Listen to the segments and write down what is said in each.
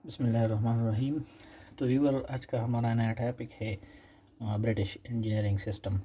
बिस्मिल्लाहिर्रहमानिर्रहीम। तो व्यूअर, आज का हमारा नया टॉपिक है ब्रिटिश इंजीनियरिंग सिस्टम,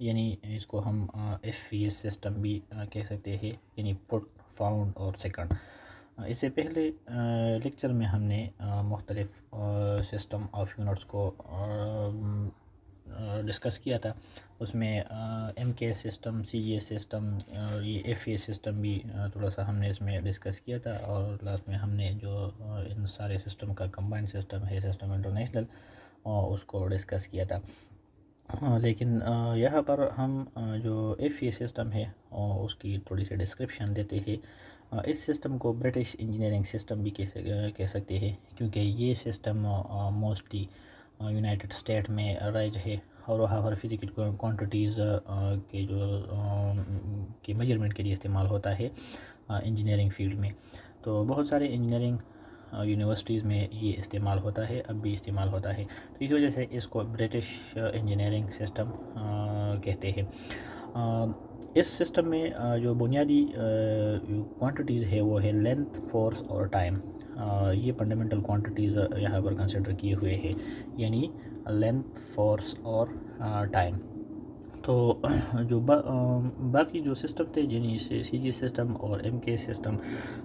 यानी इसको हम FES सिस्टम भी कह सकते हैं, यानी पुट, फाउंड और सेकंड। इससे पहले लेक्चर में हमने मुख्तलिफ सिस्टम ऑफ यूनिट्स को डिस्कस किया था। उसमें MKS सिस्टम, CGS सिस्टम और ये FES सिस्टम भी थोड़ा सा हमने इसमें डिस्कस किया था, और लास्ट में हमने जो इन सारे सिस्टम का कंबाइंड सिस्टम है, सिस्टम इंटरनेशनल, उसको डिस्कस किया था। लेकिन यहाँ पर हम जो FES सिस्टम है उसकी थोड़ी सी डिस्क्रिप्शन देते हैं। इस सिस्टम को ब्रिटिश इंजीनियरिंग सिस्टम भी कह सकते हैं, क्योंकि ये सिस्टम मोस्टली यूनाइटेड स्टेट में राइज है, और वहाँ पर फिजिकल क्वांटिटीज़ के जो के मेजरमेंट के लिए इस्तेमाल होता है इंजीनियरिंग फील्ड में। तो बहुत सारे इंजीनियरिंग यूनिवर्सिटीज़ में ये इस्तेमाल होता है, अब भी इस्तेमाल होता है। तो इस वजह से इसको ब्रिटिश इंजीनियरिंग सिस्टम कहते हैं। इस सिस्टम में जो बुनियादी क्वांटिटीज़ है वो है लेंथ, फोर्स और टाइम। ये फंडामेंटल क्वांटिटीज़ यहाँ पर कंसिडर किए हुए हैं, यानी लेंथ, फोर्स और टाइम। तो जो बाकी जो सिस्टम थे, यानी CG सिस्टम और MK सिस्टम,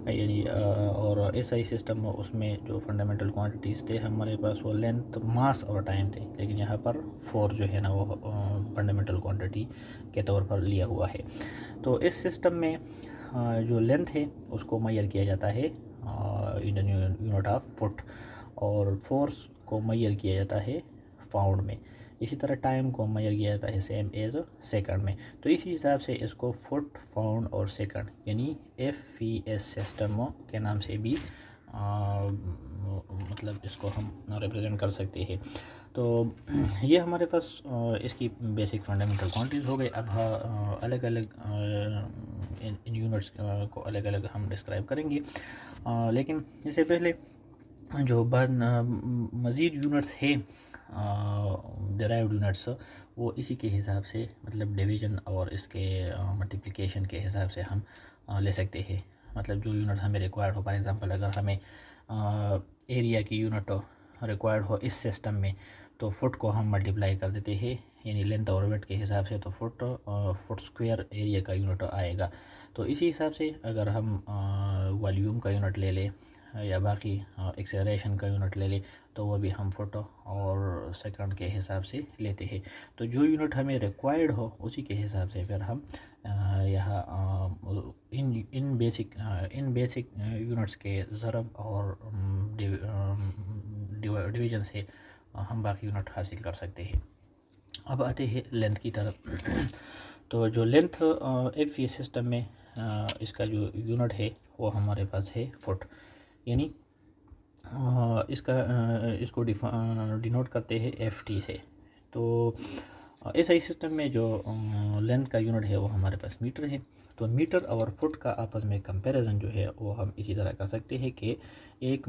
यानी और SI सिस्टम, उसमें जो फंडामेंटल क्वांटिटीज़ थे हमारे पास वो लेंथ, मास और टाइम थे। लेकिन यहाँ पर फोर्स जो है ना वो फंडामेंटल क्वांटिटी के तौर पर लिया हुआ है। तो इस सिस्टम में जो लेंथ है उसको मेजर किया जाता है इन यूनिट ऑफ फुट, और फोर्स को मेजर किया जाता है पाउंड में। इसी तरह टाइम को मेजर किया जाता है सेम एज सेकंड में। तो इसी हिसाब से इसको फुट, पाउंड और सेकंड, यानी FES सिस्टम के नाम से भी मतलब इसको हम रिप्रेजेंट कर सकते हैं। तो ये हमारे पास इसकी बेसिक फंडामेंटल क्वांटिटीज़ हो गई। अब अलग अलग इन यूनिट्स को अलग अलग हम डिस्क्राइब करेंगे, लेकिन इससे पहले जो बाद मज़ीद यूनिट्स है, डेराइव्ड यूनिट्स, वो इसी के हिसाब से, मतलब डिवीज़न और इसके मल्टीप्लिकेशन के हिसाब से हम ले सकते हैं। मतलब जो यूनिट हमें रिक्वायर्ड हो, फॉर एग्जांपल अगर हमें एरिया की यूनिट रिक्वायर्ड हो इस सिस्टम में, तो फुट को हम मल्टीप्लाई कर देते हैं, यानी लेंथ और वेट के हिसाब से, तो फुट स्क्वायर एरिया का यूनिट आएगा। तो इसी हिसाब से अगर हम वॉल्यूम का यूनिट ले लें या बाकी एक्सेलरेशन का यूनिट ले लें, तो वो भी हम फुट और सेकंड के हिसाब से लेते हैं। तो जो यूनिट हमें रिक्वायर्ड हो उसी के हिसाब से फिर हम यहाँ इन बेसिक यूनिट्स के ज़रब और डिवीजन से हम बाकी यूनिट हासिल कर सकते हैं। अब आते हैं लेंथ की तरफ। तो जो लेंथ FES सिस्टम में इसका जो यूनिट है वो हमारे पास है फुट, यानी इसको डिनोट करते हैं FT से। तो SI सिस्टम में जो लेंथ का यूनिट है वो हमारे पास मीटर है। तो मीटर और फुट का आपस में कंपैरिजन जो है वो हम इसी तरह कर सकते हैं कि एक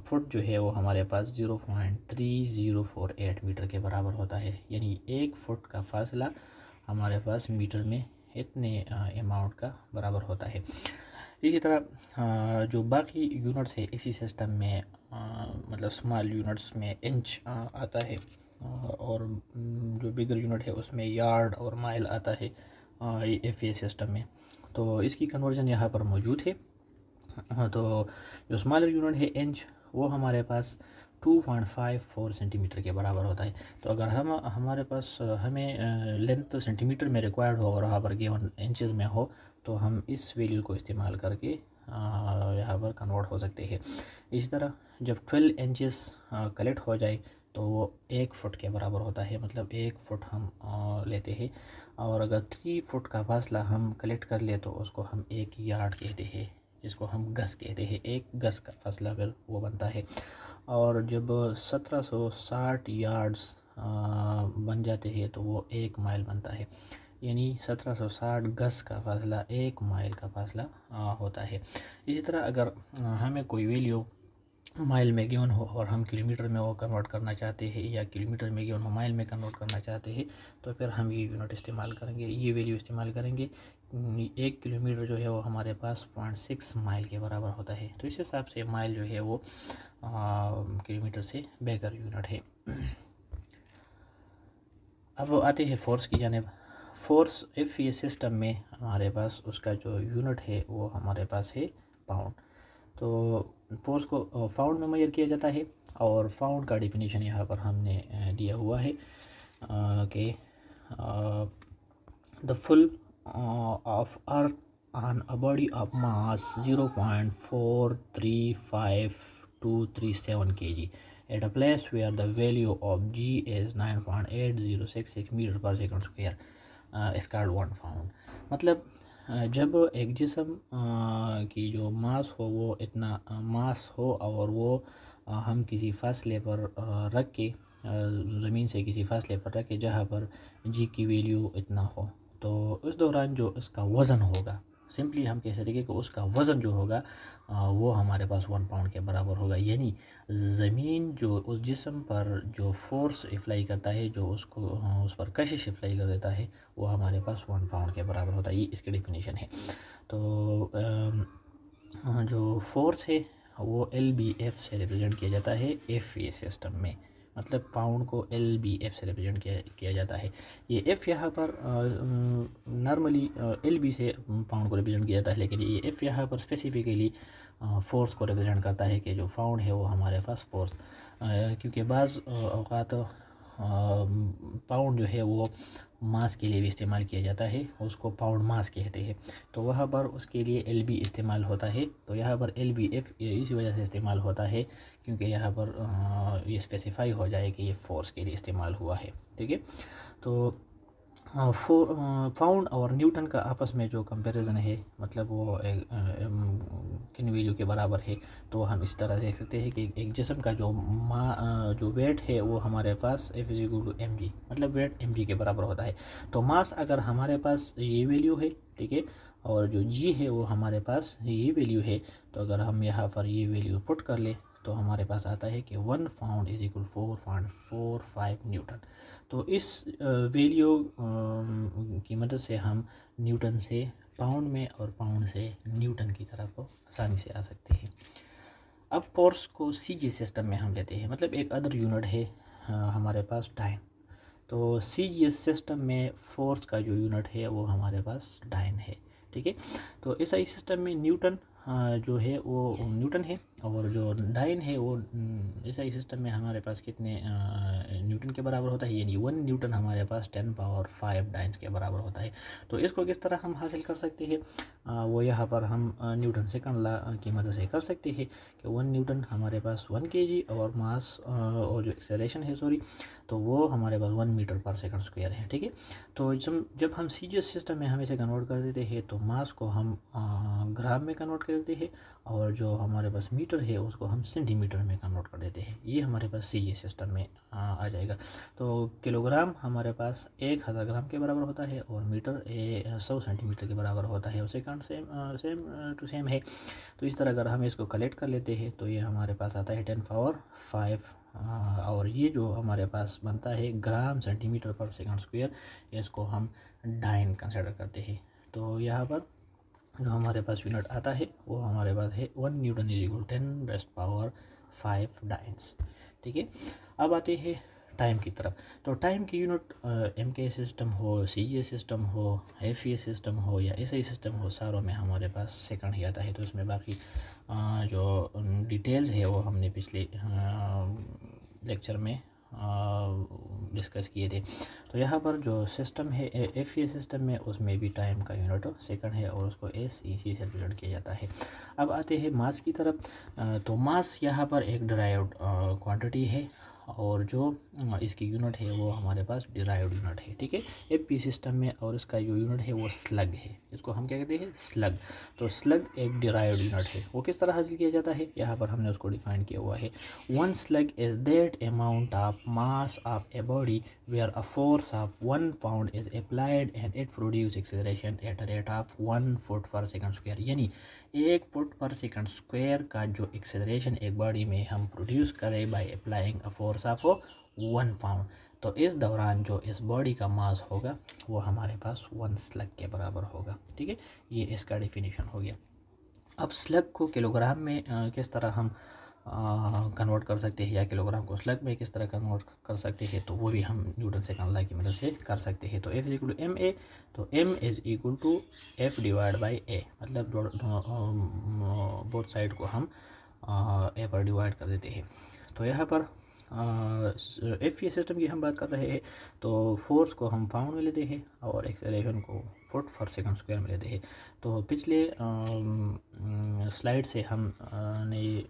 फुट जो है वो हमारे पास 0.3048 मीटर के बराबर होता है, यानी एक फुट का फासला हमारे पास मीटर में इतने अमाउंट का बराबर होता है। इसी तरह जो बाकी यूनिट्स है इसी सिस्टम में, मतलब स्मॉल यूनिट्स में इंच आता है, और जो बिगर यूनिट है उसमें यार्ड और माइल आता है FES सिस्टम में। तो इसकी कन्वर्जन यहाँ पर मौजूद है। तो जो स्मॉलर यूनिट है इंच, वो हमारे पास 2.54 सेंटीमीटर के बराबर होता है। तो अगर हमारे पास हमें लेंथ सेंटीमीटर में रिक्वायर्ड हो और वहाँ पर गिवन इंचेस में हो, तो हम इस वैल्यू को इस्तेमाल करके यहाँ पर कन्वर्ट हो सकते हैं। इसी तरह जब 12 इंचेस कलेक्ट हो जाए तो वो 1 फुट के बराबर होता है, मतलब 1 फुट हम लेते हैं। और अगर 3 फुट का फासला हम कलेक्ट कर ले तो उसको हम 1 यार्ड कहते हैं, जिसको हम गज कहते हैं। 1 गज का फासला फिर वो बनता है। और जब 1760 यार्ड्स बन जाते हैं तो वो 1 माइल बनता है, यानी 1760 गज का फासला 1 माइल का फासला होता है। इसी तरह अगर हमें कोई वैल्यू माइल में गिवन हो और हम किलोमीटर में वो कन्वर्ट करना चाहते हैं, या किलोमीटर में गिवन हो माइल में कन्वर्ट करना चाहते हैं, तो फिर हम ये यूनिट इस्तेमाल करेंगे, ये वैल्यू इस्तेमाल करेंगे। 1 किलोमीटर जो है वो हमारे पास 0.6 माइल के बराबर होता है। तो इस हिसाब से माइल जो है वो किलोमीटर से बेहतर यूनिट है। अब आते हैं फोर्स की जानिब। फोर्स एफ सिस्टम में हमारे पास उसका जो यूनिट है वो हमारे पास है पाउंड। तो फोर्स को पाउंड में मेजर किया जाता है, और पाउंड का डिफिनीशन यहाँ पर हमने दिया हुआ है कि the full of earth on a body of mass 0.43527 kg at a place where the value of g is 9.8066 metre पर सेकंड स्क्वायर स्क्वायर 1 पाउंड। मतलब जब एक जिस्म की जो मास हो वो इतना मास हो, और वो हम किसी फासले पर रख के ज़मीन से किसी फासले पर रख के जहाँ पर जी की वैल्यू इतना हो, तो उस दौरान जो इसका वज़न होगा, सिंपली हम कह सकते हैं कि उसका वज़न जो होगा वो हमारे पास 1 पाउंड के बराबर होगा। यानी ज़मीन जो उस जिस्म पर जो फोर्स अप्लाई करता है, जो उसको उस पर कशिश अप्लाई कर देता है, वो हमारे पास 1 पाउंड के बराबर होता है। ये इसकी डेफिनेशन है। तो जो फोर्स है वो LBF से रिप्रेजेंट किया जाता है FA सिस्टम में। मतलब पाउंड को LBF से रिप्रेजेंट किया जाता है। ये F यहाँ पर नॉर्मली LB से पाउंड को रिप्रेजेंट किया जाता है, लेकिन ये F यहाँ पर स्पेसिफिकली फोर्स को रिप्रेजेंट करता है कि जो पाउंड है वो हमारे पास फोर्स, क्योंकि बाज़ औक़ात पाउंड जो है वो मास के लिए भी इस्तेमाल किया जाता है, उसको पाउंड मास कहते हैं। तो वहाँ पर उसके लिए LB इस्तेमाल होता है। तो यहाँ पर LBF इसी वजह से इस्तेमाल होता है क्योंकि यहाँ पर ये स्पेसिफाई हो जाए कि ये फोर्स के लिए इस्तेमाल हुआ है। ठीक है। तो पाउंड और न्यूटन का आपस में जो कंपैरिजन है, मतलब वो किन वैल्यू के बराबर है, तो हम इस तरह देख सकते हैं कि एक जिस्म का जो वेट है वो हमारे पास F=mg, मतलब वेट mg के बराबर होता है। तो मास अगर हमारे पास ये वैल्यू है, ठीक है, और जो g है वो हमारे पास ये वैल्यू है, तो अगर हम यहाँ पर ये वैल्यू पुट कर ले तो हमारे पास आता है कि 1 पाउंड = 4.45 न्यूटन। तो इस वैल्यू की मदद से हम न्यूटन से पाउंड में और पाउंड से न्यूटन की तरफ आसानी से आ सकते हैं। अब फोर्स को CG सिस्टम में हम लेते हैं, मतलब एक अदर यूनिट है हमारे पास डाइन। तो CGS सिस्टम में फोर्स का जो यूनिट है वो हमारे पास डाइन है। ठीक है। तो SI सिस्टम में न्यूटन जो है वो न्यूटन है, और जो डाइन है वो SI सिस्टम में हमारे पास कितने न्यूटन के बराबर होता है, यानी 1 न्यूटन हमारे पास 10⁵ डाइन्स के बराबर होता है। तो इसको किस तरह हम हासिल कर सकते हैं, वो यहाँ पर हम न्यूटन सेकंड लॉ की मदद से कर सकते हैं कि 1 न्यूटन हमारे पास 1 kg, और मास और जो एक्सेलरेशन है तो वो हमारे पास 1 मीटर पर सेकंड स्क्वायर है। ठीक है। तो जब हम CGS सिस्टम में हम इसे कन्वर्ट कर देते हैं तो मास को हम ग्राम में कन्वर्ट कर देते हैं, और जो हमारे पास मीटर है उसको हम सेंटीमीटर में कन्वर्ट कर देते हैं। ये हमारे पास CGS सिस्टम में आ जाएगा। तो किलोग्राम हमारे पास 1000 ग्राम के बराबर होता है, और मीटर 100 सेंटीमीटर के बराबर होता है, और सेकंड सेम टू सेम है। तो इस तरह अगर हम इसको कलेक्ट कर लेते हैं तो ये हमारे पास आता है 10⁵ और ये जो हमारे पास बनता है ग्राम सेंटीमीटर पर सेकंड स्क्वायर, इसको हम डाइन कंसिडर करते हैं। तो यहाँ पर जो हमारे पास यूनिट आता है वो हमारे पास है 1 न्यूटन = 10⁵ डाइन्स। ठीक है। अब आते हैं टाइम की तरफ। तो टाइम की यूनिट MK सिस्टम हो, CGS सिस्टम हो, FA सिस्टम हो या SI सिस्टम हो, सारों में हमारे पास सेकंड ही आता है। तो इसमें बाकी जो डिटेल्स है वो हमने पिछले लेक्चर में डिस्कस किए थे। तो यहाँ पर जो सिस्टम है FA सिस्टम में, उसमें भी टाइम का यूनिट सेकंड है, और उसको SEC से रिप्रेजेंट किया जाता है। अब आते हैं मास की तरफ। तो मास यहाँ पर एक डिराइव्ड क्वांटिटी है, और जो इसकी यूनिट है वो हमारे पास डिराइव्ड यूनिट है। ठीक है। FP सिस्टम में, और इसका जो यूनिट है वो स्लग है। इसको हम क्या कहते हैं, स्लग। तो स्लग एक डिराइव्ड यूनिट है। वो किस तरह हासिल किया जाता है, यहाँ पर हमने उसको डिफाइन किया हुआ है। 1 slug is that amount of mass of a body where a force of 1 pound is applied and it produces acceleration at a rate of 1 foot per second square। यानी 1 फुट पर सेकंड स्क्वायर का जो acceleration एक body में हम produce करें by applying a force of 1 pound, तो इस दौरान जो इस बॉडी का मास होगा वो हमारे पास 1 स्लग के बराबर होगा। ठीक है, ये इसका डेफिनेशन हो गया। अब स्लग को किलोग्राम में किस तरह हम कन्वर्ट कर सकते हैं, या किलोग्राम को स्लग में किस तरह कन्वर्ट कर सकते हैं, तो वो भी हम न्यूटन सेकंड लॉ की मदद से कर सकते हैं। तो F is equal to m a, तो M is equal to F divide by a, मतलब बोथ साइड को हम ए पर डिवाइड कर देते हैं। तो यहाँ पर एफ ई सिस्टम की हम बात कर रहे हैं, तो फोर्स को हम पाउंड में लेते हैं और एक्सेलरेशन को फुट पर सेकंड स्क्वायर में लेते हैं। तो पिछले स्लाइड से हम ने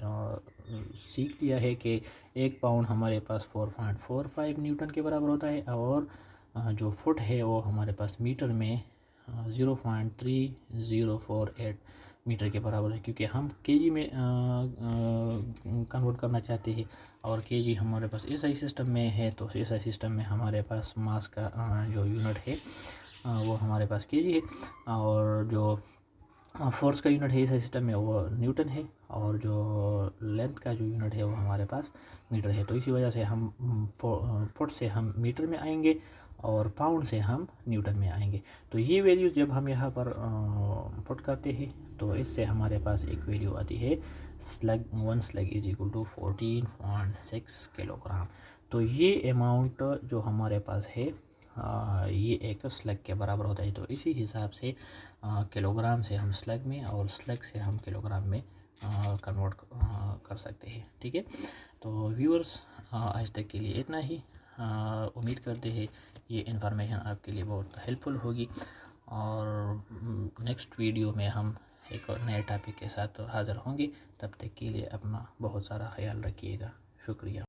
सीख लिया है कि 1 पाउंड हमारे पास 4.45 न्यूटन के बराबर होता है, और जो फुट है वो हमारे पास मीटर में 0.3048 मीटर के बराबर है, क्योंकि हम केजी में कन्वर्ट करना चाहते हैं, और केजी हमारे पास एसआई सिस्टम में है। तो एसआई सिस्टम में हमारे पास मास का जो यूनिट है वो हमारे पास केजी है, और जो फोर्स का यूनिट है एसआई सिस्टम में वो न्यूटन है, और जो लेंथ का जो यूनिट है वो हमारे पास मीटर है। तो इसी वजह से हम फुट से हम मीटर में आएंगे और पाउंड से हम न्यूटन में आएंगे। तो ये वैल्यूज़ जब हम यहाँ पर पुट करते हैं तो इससे हमारे पास एक वैल्यू आती है slug 1 slug is equal to 14.6 kilogram. तो ये अमाउंट जो हमारे पास है ये एक स्लग के बराबर होता है। तो इसी हिसाब से किलोग्राम से हम स्लग में और स्लग से हम किलोग्राम में कन्वर्ट कर सकते हैं। ठीक है, तो व्यूअर्स आज तक के लिए इतना ही। उम्मीद करते हैं ये इन्फॉर्मेशन आपके लिए बहुत हेल्पफुल होगी, और नेक्स्ट वीडियो में हम एक और नए टॉपिक के साथ हाज़िर होंगे। तब तक के लिए अपना बहुत सारा ख्याल रखिएगा। शुक्रिया।